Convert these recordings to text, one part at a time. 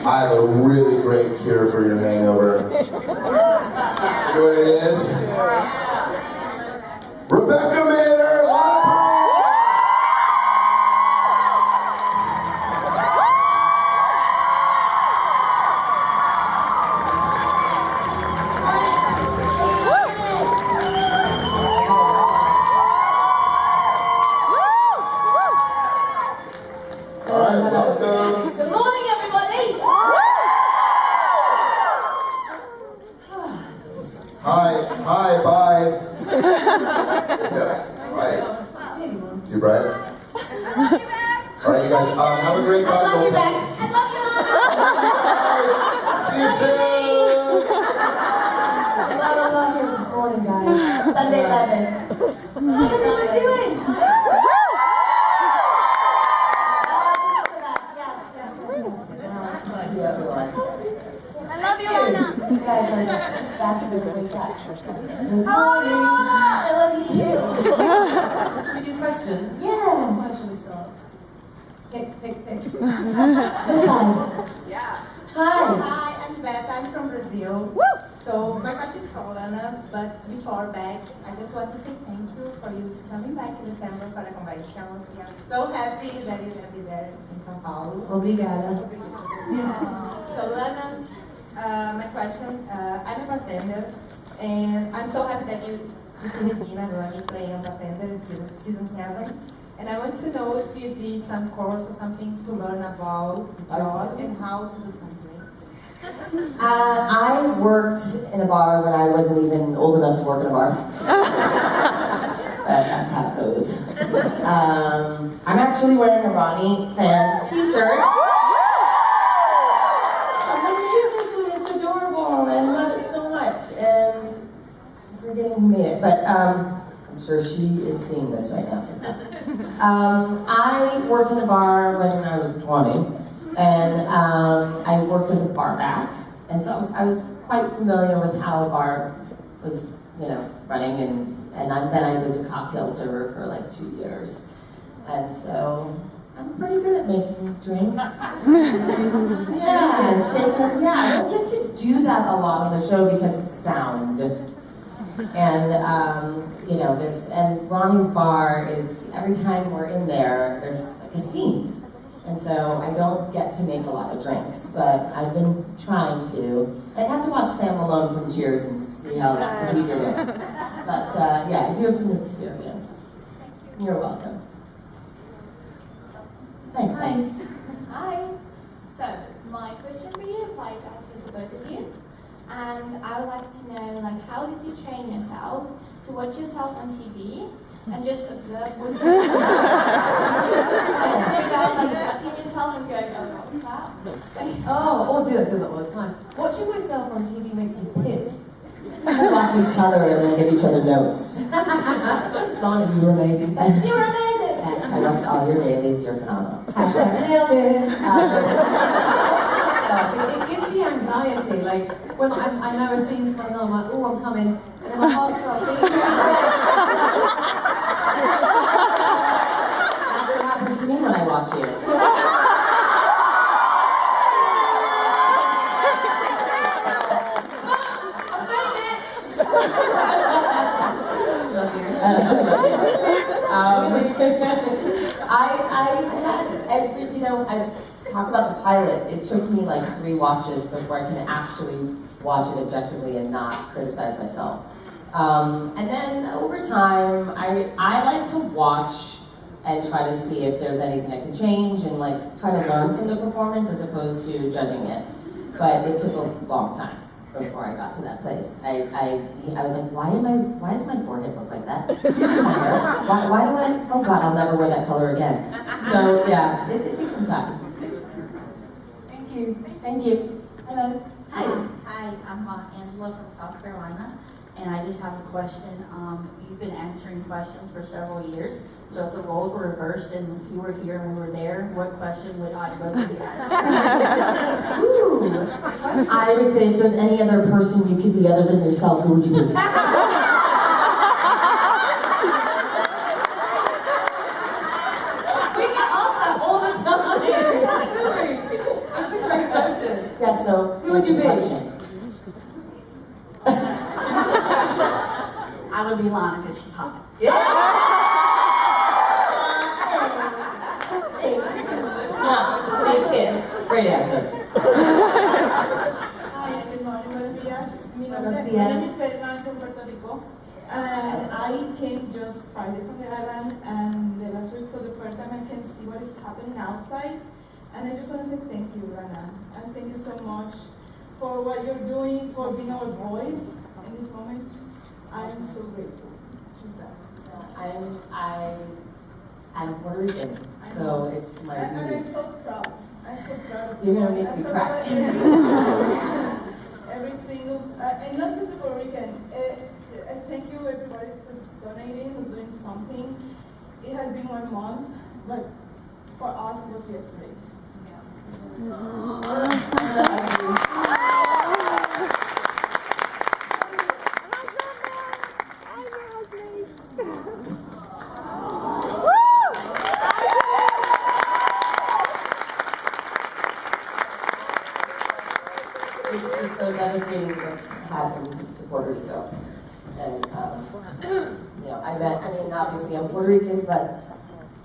I have a really great cure for your hangover. You know what it is? Rebecca Mayer! Hi, bye. Yeah, bye. Too bright? Alright, you guys, have a great time. I love you, Bex. I love you, Lana. See you soon. I love you this morning, guys. Sunday 11. How's everyone doing? I love you, Lana. You guys are faster than we got. I love you, Lana. I love you too. Should we do questions? Yes. Why should we start? Pick. This side. Yeah. Hi. Hi, I'm Beth. I'm from Brazil. Woo! So my question is for Lana, but before back, I just want to say thank you for you coming back in December for the convention. We are so happy that you're going to be there in São Paulo. Obrigada. So Lana, my question, I'm a bartender, and I'm so happy that you see Regina running, playing a bartender in season 7. And I want to know if you did some course or something to learn about the job and how to do something. I worked in a bar when I wasn't even old enough to work in a bar. That's how it goes. I'm actually wearing a Ronnie fan t-shirt. It's adorable, and I love it so much. And I'm forgetting who made it, but I'm sure she is seeing this right now sometime. I worked in a bar when I was 20. And I worked as a bar back, and so I was quite familiar with how a bar was, running, and then I was a cocktail server for like 2 years, and so I'm pretty good at making drinks. Yeah, and shaking. Yeah, I don't get to do that a lot on the show because of sound. And and Ronnie's bar is, every time we're in there, there's like a scene. And so I don't get to make a lot of drinks, but I've been trying to. I'd have to watch Sam Malone from Cheers and see how what he's doing. But yeah, I do have some experience. You're welcome. Thanks, guys. Hi. So my question for you applies actually to both of you, and I would like to know, how did you train yourself to watch yourself on TV? And just observe what you're doing. Watching yourself and going, oh, what's that? Oh, I do that all the time. Watching myself on TV makes me pissed. We watch each other and then give each other notes. Lana, you were amazing. You were amazing! I watched all your dailies, you're phenomenal. Nailed it. It gives me anxiety. Like, when I know a scene's coming on, I'm like, oh, I'm coming. And then my heart starts beating. That's what happens to me when I watch you. I talk about the pilot. It took me like 3 watches before I can actually watch it objectively and not criticize myself. And then over time, I like to watch and try to see if there's anything I can change and try to learn from the performance as opposed to judging it. But it took a long time before I got to that place. I was like, why does my forehead look like that? Why do I, oh God, I'll never wear that color again. So yeah, it takes some time. Thank you. Thank you. Hello. Hi, I'm Angela from South Carolina, and I just have a question. You've been answering questions for several years, so if the roles were reversed and you were here and we were there, what question would I both be asking? Ooh. I would say if there's any other person you could be other than yourself, who would you be? We get asked that all the time. That's a great question. Yeah, so Who would you be? question. I would be Lana because she's hot. No, thank you. Great answer. Hi, good morning, buenos días. Mi Buenos name días. is Selma, I'm from Puerto Rico. And I came just Friday from the island, and the last week for the first time I can see what is happening outside. And I just want to say thank you, Lana. And thank you so much for what you're doing, for being our voice in this moment. I am so grateful. I'm Puerto Rican, so it's my And I'm duty. so proud. I'm so proud of You're you. gonna make I'm me so cry. proud of every single, and not just the Puerto Rican. Thank you everybody who's donating, who's doing something. It has been 1 month, but for us it was yesterday. It's just so devastating what's happened to Puerto Rico. And, obviously I'm Puerto Rican,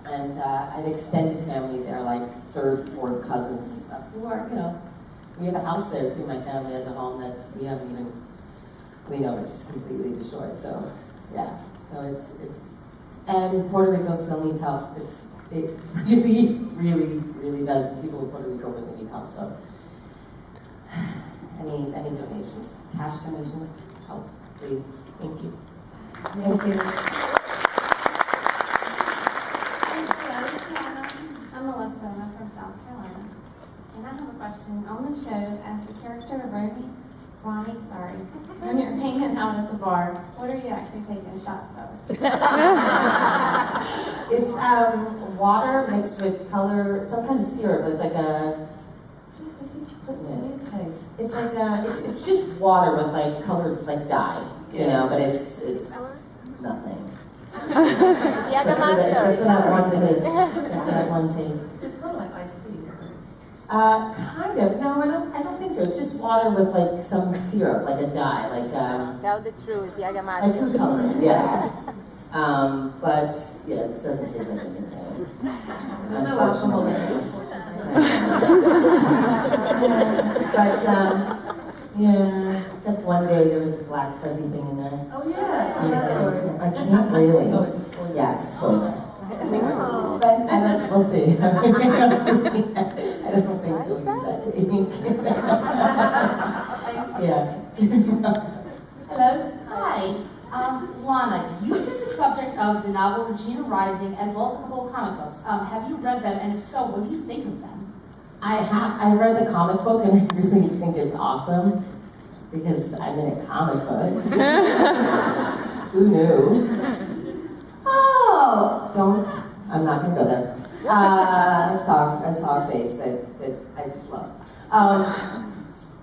and I have extended family there, like third, fourth cousins and stuff, who are, we have a house there too. My family has a home we know it's completely destroyed, so, yeah. So and Puerto Rico still needs help. It really, really, really does. People in Puerto Rico really need help, so. Any donations, cash donations, help, please. Thank you. Thank you. I'm Melissa, and I'm from South Carolina. And I have a question. On the show, as the character of Ronnie, when you're hanging out at the bar, what are you actually taking shots of? It's water mixed with color, some kind of syrup. It's like a. It's like it's just water with like colored like dye, but it's nothing. Except for that one taste. It's kind of like iced tea. Kind of. No, I don't think so. It's just water with like some syrup, like a dye, like Tell the truth, like food coloring. Yeah. But yeah, it doesn't taste like anything. There's no alcohol in it. But except one day there was a black fuzzy thing in there. Oh yeah. I can't really. Oh, it's a spoiler. Yeah, it's a spoiler. But we'll see. I don't think we'll use that to ink. Yeah. Hello. Hi. Lana, you've been the subject of the novel Regina Rising as well as a couple of comic books. Have you read them? And if so, what do you think of them? I read the comic book and I really think it's awesome because I'm in a comic book. Who knew? Oh, I'm not gonna go there. I saw a face that I just love. I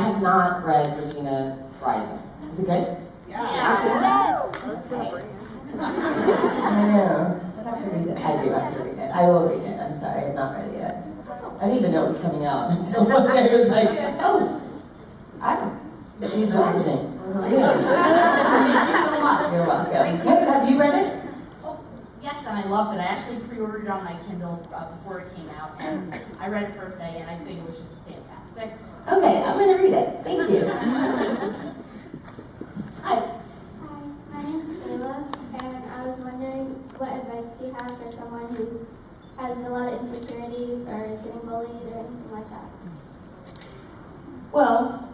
have not read Regina Rising. Is it good? Yes. Okay. I have to read it. I do have to read it. I will read it. I'm sorry, I've not read it yet. I didn't even know it was coming out until one day I was like, oh, she's rising. Thank you so much. You're welcome. Have you read it? Oh, yes, and I loved it. I actually pre-ordered it on my Kindle before it came out, and I read it first day, and I think it was just fantastic. Okay, I'm going to read it. Thank you. Hi. Hi, my name is Ayla, and I was wondering what advice do you have for someone who has a lot of insecurities or is getting bullied or anything like that? Well,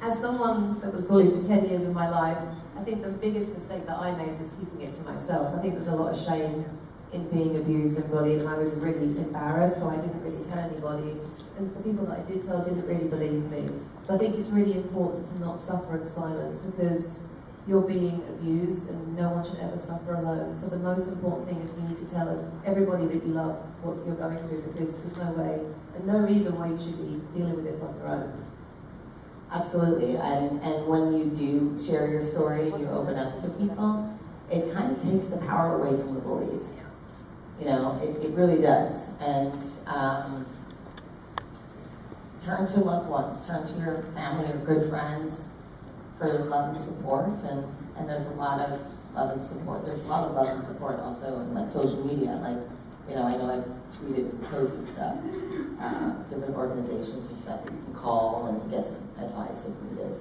as someone that was bullied for 10 years of my life, I think the biggest mistake that I made was keeping it to myself. I think there's a lot of shame in being abused and bullied, and I was really embarrassed, so I didn't really tell anybody. And the people that I did tell didn't really believe me. So I think it's really important to not suffer in silence because you're being abused and no one should ever suffer alone. So the most important thing is you need to tell us, everybody that you love, what you're going through, because there's no way and no reason why you should be dealing with this on your own. Absolutely, and when you do share your story and you open up to people, it kind of takes the power away from the bullies. It really does. And turn to loved ones, turn to your family or good friends for love and support, and there's a lot of love and support. There's a lot of love and support also in like social media. Like, I know I've tweeted and posted stuff, different organizations and stuff that you can call and get some advice if needed.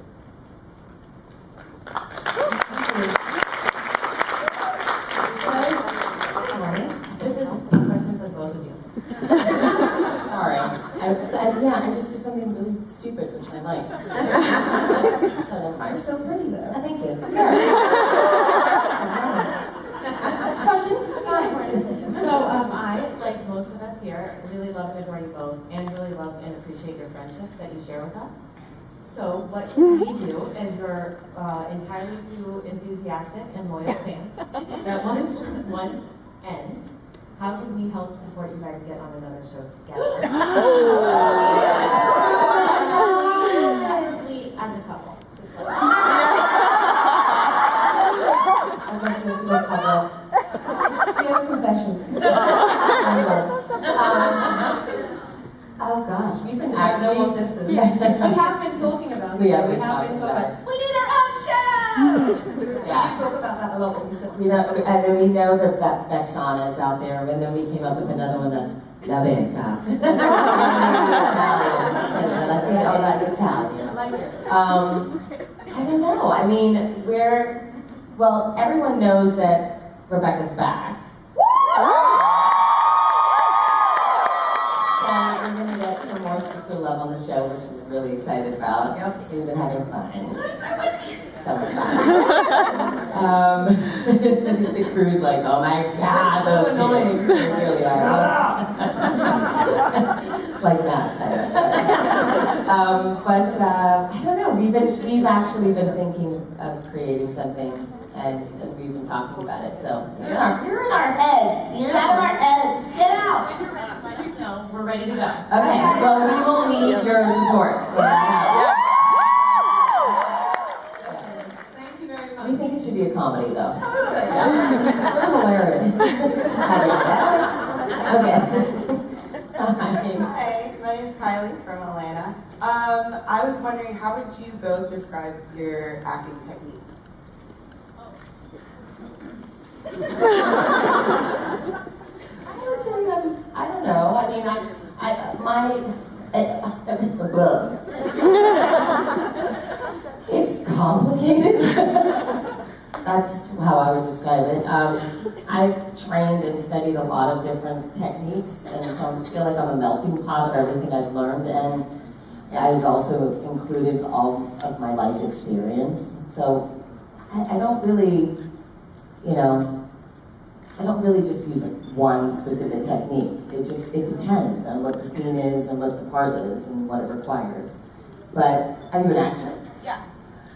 This is a question for both of you. Sorry. I just did something really stupid, which I like. So You're so pretty though. thank you. Question? Hi. So I, like most of us here, really love and adore you both, and really love and appreciate your friendship that you share with us. So what we do is you're entirely too enthusiastic and loyal fans that once ends. How can we help support you guys get on another show together? As a couple. I'm listening to a couple. We have a confession. Oh gosh, we've been Our acting. noble sisters. Yeah. We have been talking about it. We have We been have been talking talking about about. We need our own show. Yeah. We talk about that a lot when we sit. And then we know that Vexana is out there, and then we came up with another one that's La Verga. Like Italian. I like it. I don't know. I mean, everyone knows that Rebecca's back. So we're going to get some more sister love on the show, which we're really excited about. Yep. We've been having fun. So much fun. The crew's like, oh my god, those two. annoying. They really are. Like that. But I don't know. We've actually been thinking of creating something, and we've been talking about it. So you're in our heads. You're out of our heads. Get out. When you're ready, let us know. We're ready to go. Okay. Well, we will need your support. Thank you very much. We think it should be a comedy, though. Totally. We're hilarious. Okay. Hi, my name is Kylie from Atlanta. I was wondering, how would you both describe your acting techniques? I would say I don't know. I mean, it's complicated. That's how I would describe it. I've trained and studied a lot of different techniques, and so I feel like I'm a melting pot of everything I've learned, and I've also included all of my life experience. So I don't really, I don't really just use one specific technique. It depends on what the scene is and what the part is and what it requires. But are you an actor? Yeah.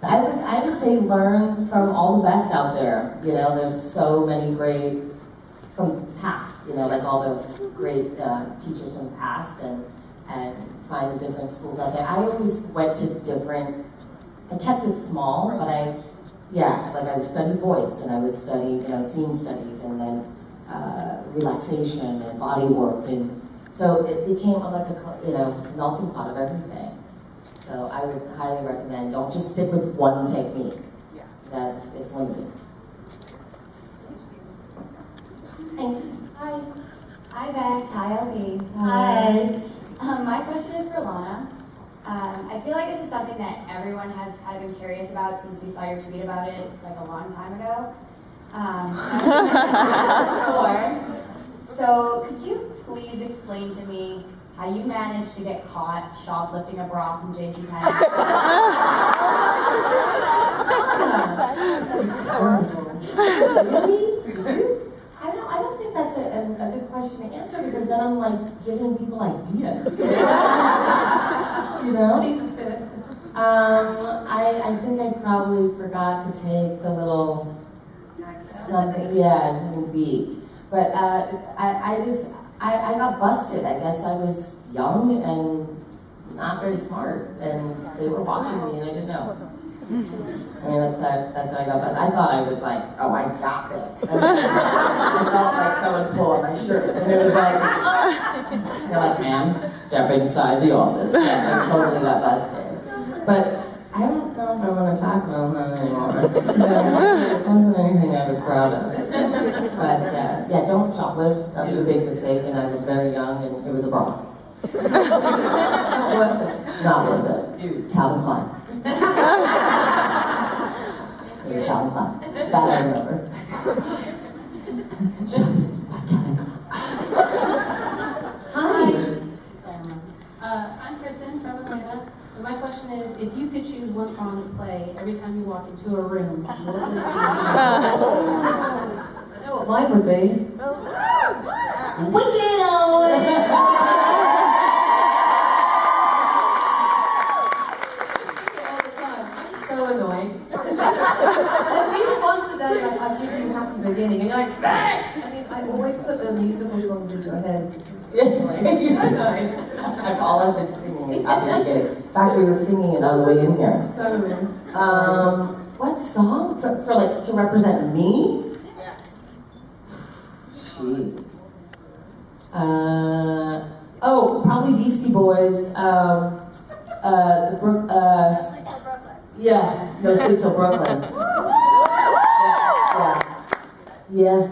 I would say learn from all the best out there. There's so many great from the past. Like all the great teachers from the past, and find the different schools out there. I always went to different. I kept it small, but I would study voice, and I would study scene studies, and then relaxation and body work, and so it became like a melting pot of everything. So I would highly recommend, don't just stick with one technique. Yeah. That it's limited. Thanks. Hi. Hi, Bex. Hi, LB. Hi. My question is for Lana. I feel like this is something that everyone has kind of been curious about since we saw your tweet about it like a long time ago. So could you please explain to me how you managed to get caught shoplifting a bra from JCPenney? Really? I don't think that's a good question to answer, because then I'm like giving people ideas. I think I probably forgot to take the little something beat. But I got busted. I guess I was young and not very smart, and they were watching me and I didn't know. I mean, that's how I got busted. I thought I was like, oh, I got this. And I felt like someone pulled my shirt, and it was like, you're like, man. step inside the office. Yeah, I totally got busted. But I don't know if I want to talk about that anymore. It wasn't anything I was proud of. But yeah, don't shoplift. That was a big mistake, and I was very young, and it was a bra. Not worth it. Calvin Klein. It was Calvin Klein. That I remember. Hi. I'm Kristen from Atlanta. And my question is, if you could choose one song to play every time you walk into a room, what would it be? I know what mine would be. Wicked on! So annoying. At least once a day, I give you happy beginning, and you're like, thanks! I mean, I always put the musical songs into your head. All I've been singing is happy beginning. In fact, we were singing it on the way in here. Totally. What song for like to represent me? Yeah. Jeez. Oh, probably Beastie Boys. The Brook. Yeah, No Sleep Till Brooklyn. Yeah.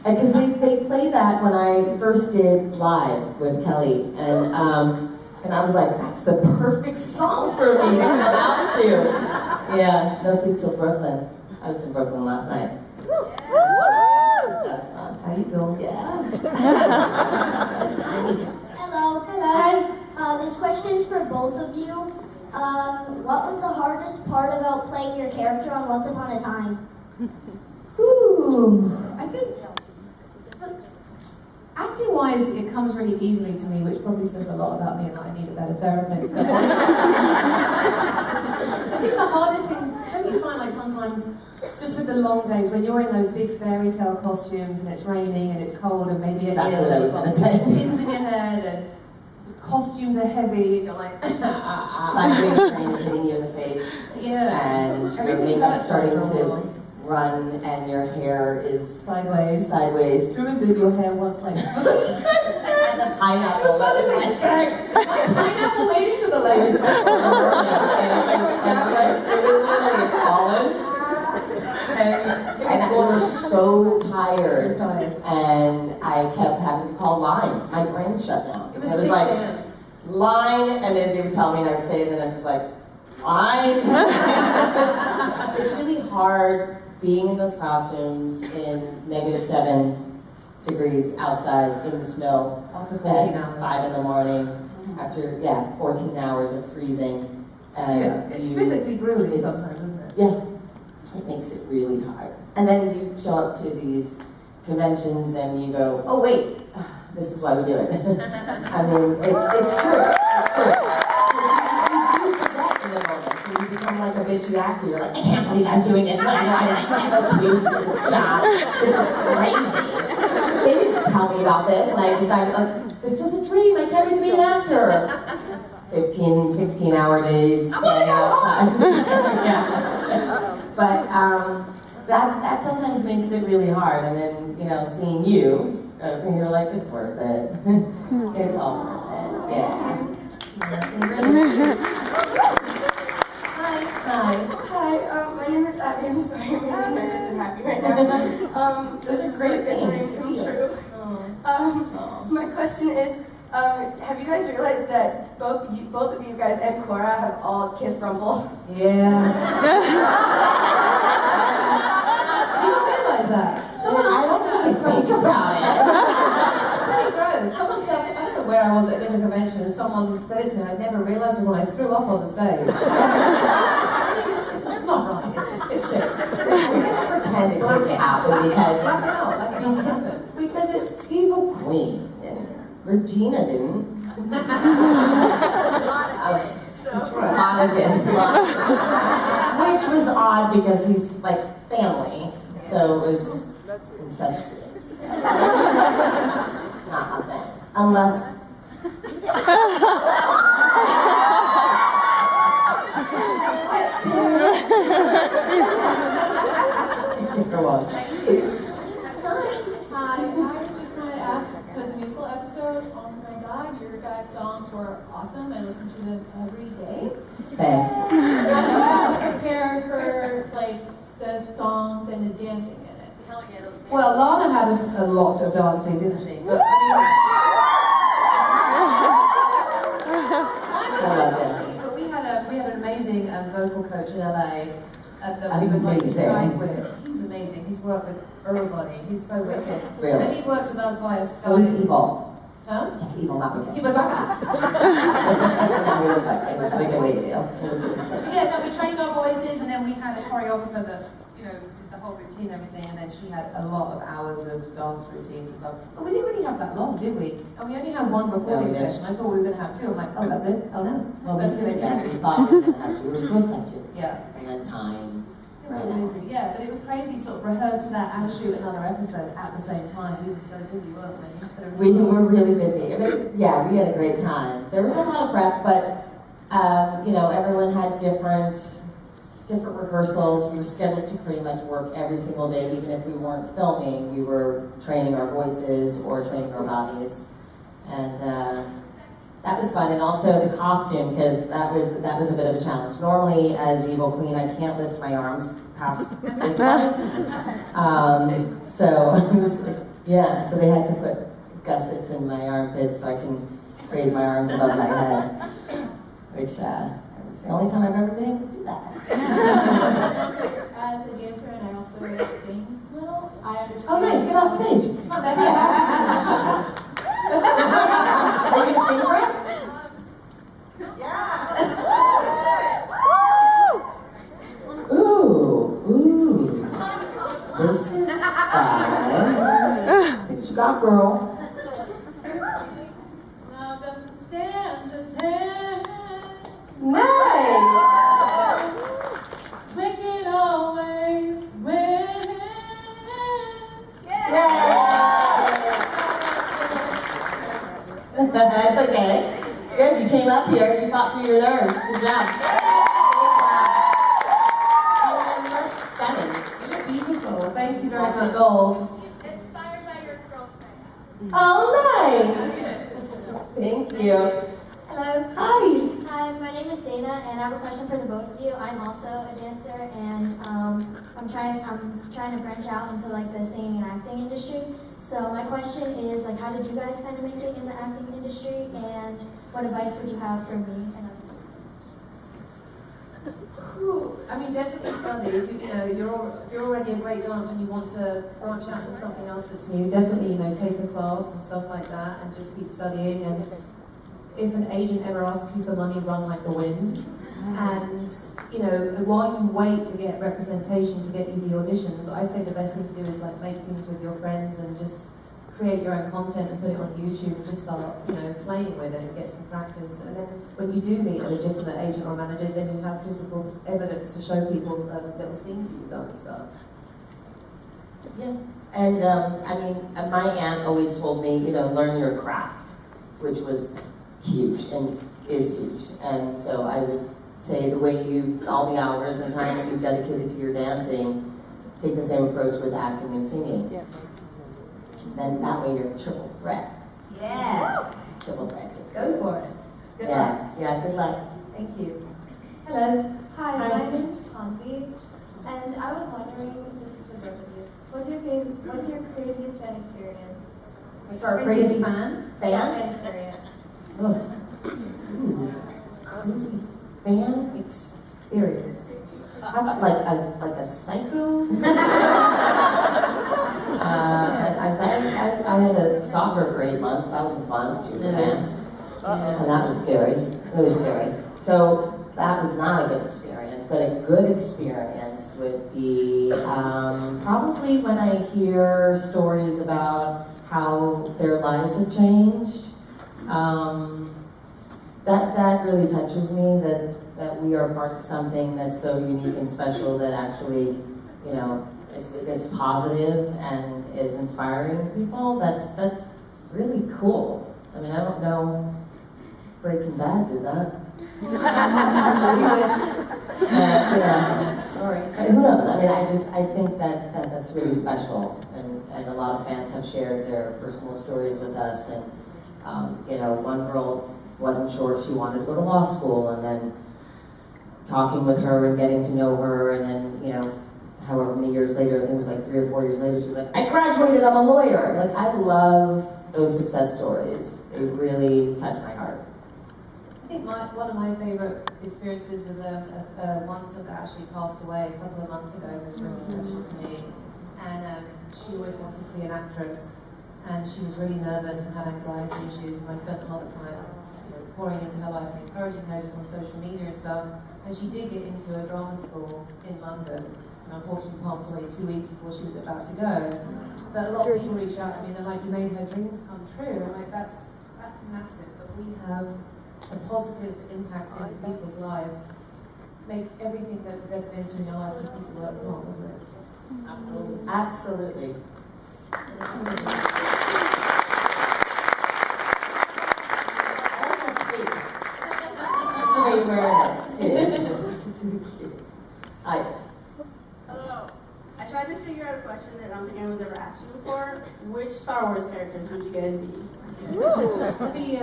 Because they played that when I first did live with Kelly, and I was like, that's the perfect song for me to come out to. Yeah, No Sleep Till Brooklyn. I was in Brooklyn last night. That was fun. How you doing? Yeah. Hello. Hi. This question is for both of you. What was the hardest part about playing your character on Once Upon a Time? Ooh, I think acting-wise, it comes really easily to me, which probably says a lot about me and that I need a better therapist. But I think the hardest thing, don't you find like sometimes, just with the long days, when you're in those big fairy tale costumes and it's raining and it's cold and maybe Exactly what I was going to say. Pins in your head and costumes are heavy and you're like, Sideways trains hitting you in the face. Yeah. And your makeup's starting to run and your hair is sideways. Through your hair once like and the pineapple that was like pineapple leading to the legs. And I was so tired. And I kept having to call line. My brain shut down. It was like line, and then they would tell me and I would say it, and then I was like, line. It's really hard being in those costumes in -7 degrees outside in the snow after 14 hours. 5 in the morning, after 14 hours of freezing. It's physically grueling sometimes, isn't it? Yeah, it makes it really hard. And then you show up to these conventions and you go, oh wait, this is why we do it. I mean, it's true. It's true. You become like a bitchy actor. You're like, I can't believe I'm doing this. Why did I never choose this job? This is crazy. They didn't tell me about this, and I decided, like, this was a dream. I can't wait to be an actor. 15, 16-hour days standing outside. Yeah. But that sometimes makes it really hard. And then, seeing you, you're like, it's worth it. It's all worth it. Yeah. Hi, my name is Abby. I'm sorry, I'm really nervous and happy right now. This is great like a dream come true. My question is, have you guys realized that both of you guys and Cora have all kissed Rumble? Yeah. You don't realize that? Someone, I don't really think about it. It's pretty gross. Someone said, I don't know where I was at dinner convention, and someone said it to me, I never realised it when I threw up on the stage. It's not right. It's sick. We're gonna pretend it didn't happen because it's Evil Queen. And Regina didn't. Lana did. Which was odd because he's like family, so it was incestuous. Not a thing. Unless. Go on. Hi, I just want to ask, because the musical episode, oh my god, your guys' songs listen to them every day. Thanks. How do you guys prepare for like the songs and the dancing in it? Well, Lana had a lot of dancing, didn't she? But, but we had an amazing vocal coach in LA that we would like to Skype with. He's amazing. He's worked with everybody. He's so wicked. Really? So he worked with us via Skype. So he's evil. Huh? He's evil, not wicked. He was like, It was a wicked way to do. yeah, no, we trained our voices and then we had a choreographer that, did the whole routine and everything, and then she had a lot of hours of dance routines and stuff. But we didn't really have that long, did we? And we only had one recording session. I thought we were going to have two. I'm like, oh, that's it? Oh, no. Well, we thought we were going to have to. We were supposed to have to. Yeah. And then time. Crazy. Yeah, but it was crazy sort of rehearse for that and shoot another episode at the same time. We were so busy, weren't we? We were really busy. I mean, yeah, we had a great time. There was a lot of prep, but everyone had different rehearsals. We were scheduled to pretty much work every single day, even if we weren't filming. We were training our voices or training our bodies, and that was fun. And also the costume, because that was a bit of a challenge. Normally, as Evil Queen, I can't lift my arms past this line. So it was like, yeah. So they had to put gussets in my armpits so I can raise my arms above my head, which was the only time I've ever been able to do that. As a dancer, and I also sing a little, I understand. Oh, nice! Get on stage. Come on, that's it. Are you gonna sing for us? Ooh. This is fun. I think you got, girl. Now doesn't stand a chance. Nice! Make it always win. That's okay. It's good. You came up here. You fought for your nerves. Good job. Beautiful. Thank you very Rock much. and gold. Inspired by your girlfriend. Oh, nice. Thank you. Hello. Hi. Hi, my name is Dana, and I have a question for the both of you. I'm also a dancer, and I'm trying to branch out into like the singing and acting industry. So my question is like, how did you guys kind of make it in the acting industry, and what advice would you have for me and other people? I mean, definitely study. If you're already a great dancer and you want to branch out into something else that's new, definitely take a class and stuff like that, and just keep studying. And if an agent ever asks you for money, run like the wind. And while you wait to get representation, to get you the auditions, I say the best thing to do is like make things with your friends and just create your own content and put it on YouTube and just start, playing with it and get some practice. And then when you do meet a legitimate agent or manager, then you have physical evidence to show people little scenes that you've done and stuff. Yeah. And my aunt always told me, learn your craft, which was huge and is huge. And so I would say the way all the hours and time that you've dedicated to your dancing, take the same approach with acting and singing. Yeah. Then that way you're a triple threat. Yeah. Triple threat. Go for it. Good luck. Yeah, good luck. Thank you. Hello. Hi, my name is Hanvi, and I was wondering, this is for both of you, what's your craziest fan experience? What's our crazy fan? Fan experience. Crazy fan experience. How about like a psycho? I had a stalker for 8 months. That was fun. She was a fan. And that was scary, really scary. So that was not a good experience, but a good experience would be probably when I hear stories about how their lives have changed. That really touches me, that we are part of something that's so unique and special that actually, it's positive and is inspiring people. That's really cool. I mean, I don't know Breaking Bad did that. Sorry. Who knows? I mean, I think that's really special, and a lot of fans have shared their personal stories with us. And one girl wasn't sure if she wanted to go to law school, and then talking with her and getting to know her, and then, you know, however many years later, I think it was like 3 or 4 years later, she was like, I graduated, I'm a lawyer. Like, I love those success stories. They really touch my heart. I think one of my favourite experiences was a monster that actually passed away a couple of months ago. It was really special to me. And she always wanted to be an actress, and she was really nervous and had anxiety issues, and I spent a lot of time pouring into her life and encouraging her just on social media and stuff. And she did get into a drama school in London, and unfortunately passed away 2 weeks before she was about to go. But a lot of people reach out to me and they're like, you made her dreams come true. And I'm like, that's massive, but we have a positive impact in people's lives. Makes everything that they've been through in their life and people worthwhile, doesn't it? Absolutely. Hi. Hello. I tried to figure out a question that I don't think anyone's ever asked you before. Which Star Wars characters would you guys be? I'd be,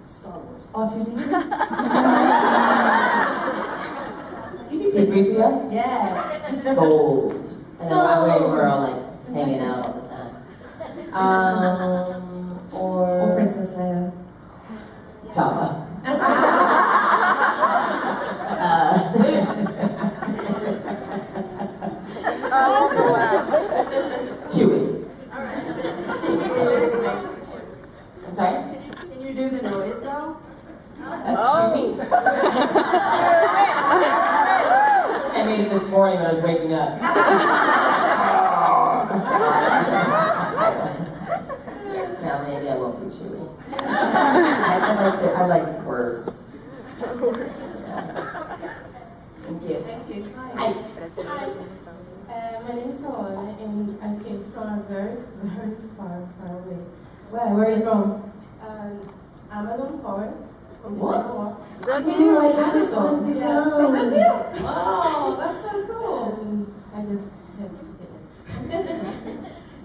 Star Wars. R2D2? C-3PO? Yeah. Gold. And then my way we're all like hanging out all the time. Or Princess Leia. Jabba. Chewie. I'm sorry? Can you do the noise though? Chewie? I made it this morning when I was waking up. No, maybe I won't be Chewie. I like words. Thank you. Thank you. Hi. Hi. My name is Lana, and I came from a very, very far away. Where are you from? Amazon forest. What? You like Amazon? Yeah. Wow, that's so cool. And I just had to say it.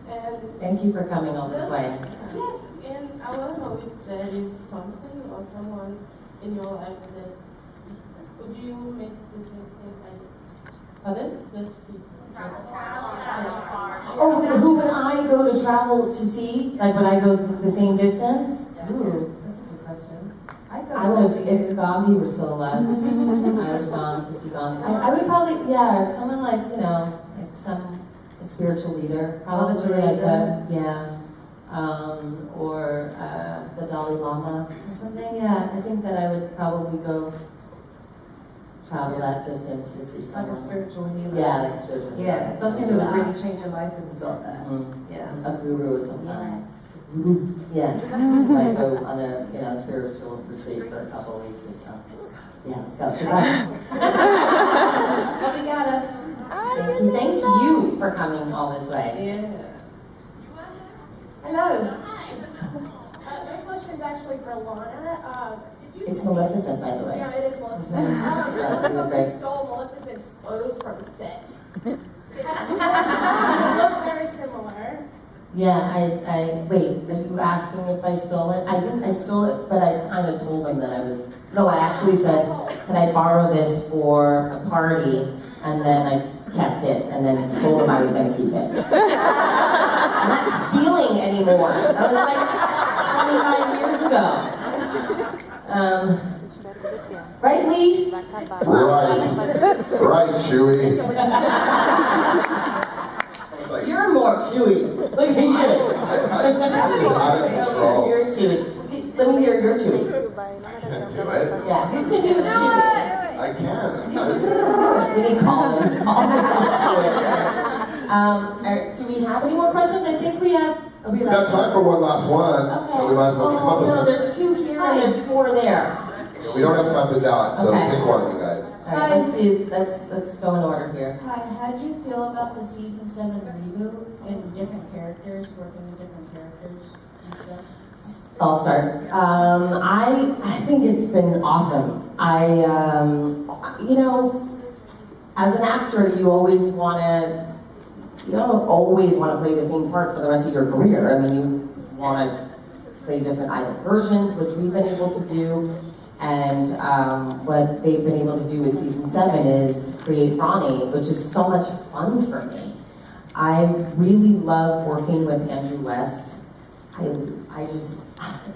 And Thank you for coming all this way. yes, and I want to know if there is something or someone in your life that would you make the same thing like Pardon? just see. Oh, who would I go to travel to see? Like, would I go the same distance? Ooh, that's a good question. I would have, if Gandhi were still alive, I would have gone to see Gandhi. I would probably, yeah, someone like, you know, like some a spiritual leader. Probably Mother like Teresa. or the Dalai Lama or something. Yeah, I think that I would probably go travel that distance to see Like someone. a spiritual healer. Yeah, like a spiritual healer. Yeah, something that would really change your life and you've got that. Yeah. A guru of some kind. Yeah, like go on a spiritual retreat for a couple of weeks or so. Yeah, let's go. Thank you for coming all this way. Yeah. Hello. My question is actually for Lana. It's Maleficent, by the way. Yeah, it is Maleficent. You look great. Stole Maleficent's photos from a set. They look very similar. Yeah, wait, are you asking if I stole it? I stole it, but I kind of told them that I was, no, I actually said, can I borrow this for a party? And then I kept it, and then told them I was going to keep it. I'm not stealing anymore. That was like 25 years ago. Right, Lee? Right, Chewie. Like, you're more Chewy. Look at you. You're Chewy. Let me hear your Chewy. I can't do it. Yeah, you can do it, Chewy. I can. We need Colin. Do we have any more questions? I think we have. We got time for one last one, so we might as well come up with no, some. there's 2 here and there's 4 there. We don't have time for that, so Okay. pick one, you guys. All right, let's see. Let's go in order here. Hi, how do you feel about the season 7 reboot and different characters, working with different characters and stuff? I'll start. I think it's been awesome. As an actor, you always want to. You don't always want to play the same part for the rest of your career. I mean, you want to play different island versions, which we've been able to do. And what they've been able to do with season 7 is create Ronnie, which is so much fun for me. I really love working with Andrew West. I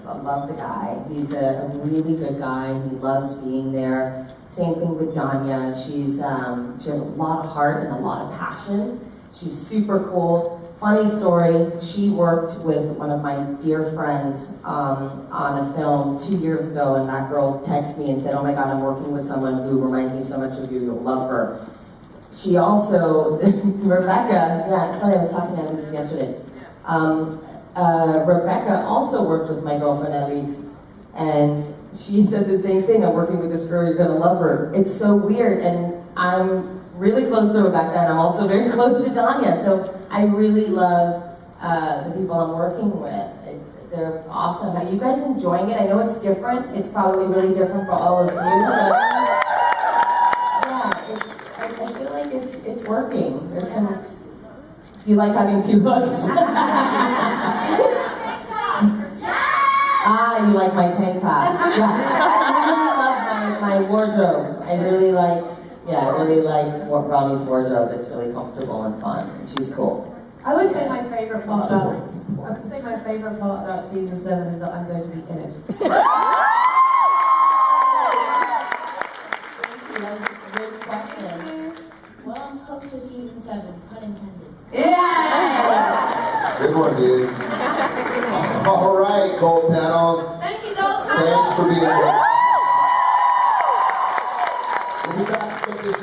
love the guy. He's a really good guy. He loves being there. Same thing with Danya. She has a lot of heart and a lot of passion. She's super cool. Funny story, she worked with one of my dear friends on a film 2 years ago, and that girl texted me and said, "Oh my God, I'm working with someone who reminds me so much of you, you'll love her." She also, Rebecca, yeah, it's funny, I was talking to Alex yesterday. Rebecca also worked with my girlfriend Alex, and she said the same thing, "I'm working with this girl, you're gonna love her." It's so weird, and I'm really close to Rebecca, and I'm also very close to Danya, so I really love the people I'm working with. They're awesome. Are you guys enjoying it? I know it's different. It's probably really different for all of you, but yeah, I feel like it's working. There's some. You like having 2 hooks? Ah, you like my tank top. Yeah, I really love my wardrobe. I really like Ronnie's wardrobe. It's really comfortable and fun. And she's cool. I would say my favorite part about season 7 is that I'm going to be in it. Great question. Well, I'm hooked to season 7, pun intended. Yeah! Good one, dude. All right, Gold Panel. Thank you, Gold Panel. Thanks for being here. We'll be back with this show.